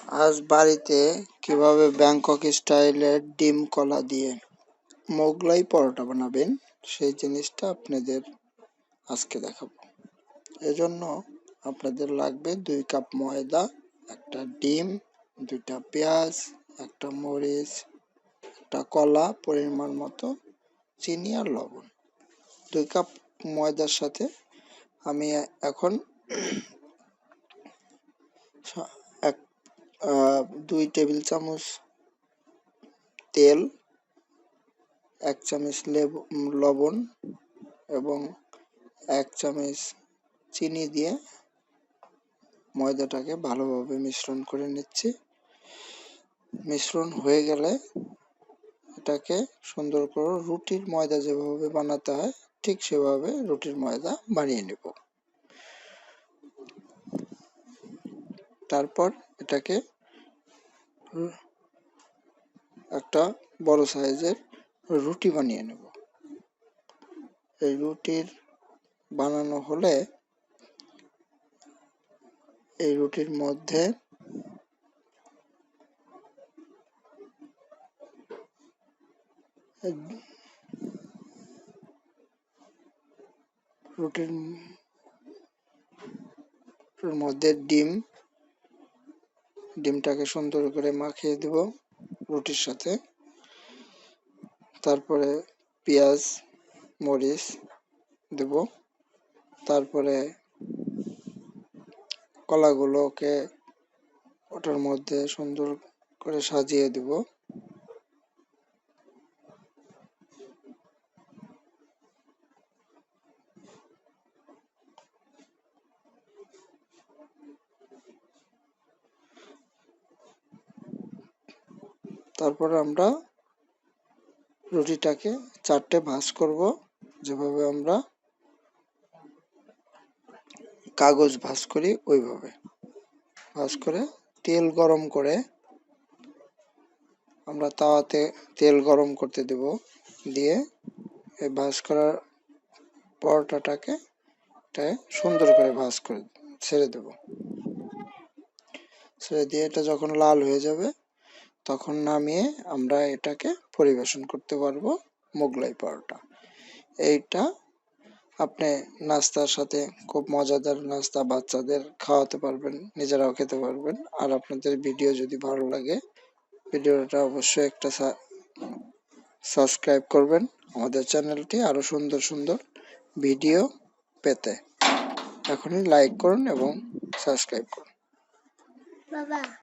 আজ বাড়িতে কিভাবে ব্যাংকক স্টাইলের ডিম কলা দিয়ে মোগলাই পরোটা বানাবেন সেই জিনিসটা আপনাদের আজকে দেখাবো। এজন্য আপনাদের লাগবে 2 কাপ ময়দা, একটা ডিম, 2টা পেঁয়াজ, একটা মরিচ, একটা কলা, পরিমাণ মতো চিনি আর লবণ। 2 কাপ ময়দার সাথে আমি এখন 2 টেবিল চামচ তেল, 1 চামচ লবণ এবং 1 চামচ চিনি দিয়ে ময়দাটাকে ভালোভাবে মিশ্রণ করে নিচ্ছি। মিশ্রণ হয়ে গেলে এটাকে সুন্দর করে রুটির ময়দা যেভাবে বানাতে হয় ঠিক সেভাবে রুটির ময়দা বানিয়ে নেব। তারপর এটাকে একটা বড় সাইজের রুটি বানিয়ে নেব। এই রুটির বানানো হলে এই রুটির মধ্যে ডিমটাকে সুন্দর করে মাখিয়ে দেব রুটির সাথে। তারপরে পেঁয়াজ, মরিচ দেব। তারপরে কলাগুলোকে ওটার মধ্যে সুন্দর করে সাজিয়ে দেব। তারপরে আমরা রুটিটাকে 4টে ভাঁজ করব, যেভাবে আমরা কাগজ ভাঁজ করি ওইভাবে ভাঁজ করে তেল গরম করে আমরা তাওয়াতে তেল গরম করতে দেব। দিয়ে এই ভাঁজ করার পরোটাটাকে সুন্দর করে ভাঁজ করে ছেড়ে দেব। ছেড়ে দিয়ে এটা যখন লাল হয়ে যাবে তখন নামিয়ে আমরা এটাকে পরিবেশন করতে পারবো মোগলাই পরোটা। এইটা আপনি নাস্তার সাথে খুব মজাদার নাস্তা বাচ্চাদের খাওয়াতে পারবেন, নিজেরাও খেতে পারবেন। আর আপনাদের ভিডিও যদি ভালো লাগে ভিডিওটা অবশ্যই একটা সাবস্ক্রাইব করবেন আমাদের চ্যানেলটি আরো সুন্দর সুন্দর ভিডিও পেতে। এখনই লাইক করুন এবং সাবস্ক্রাইব করুন।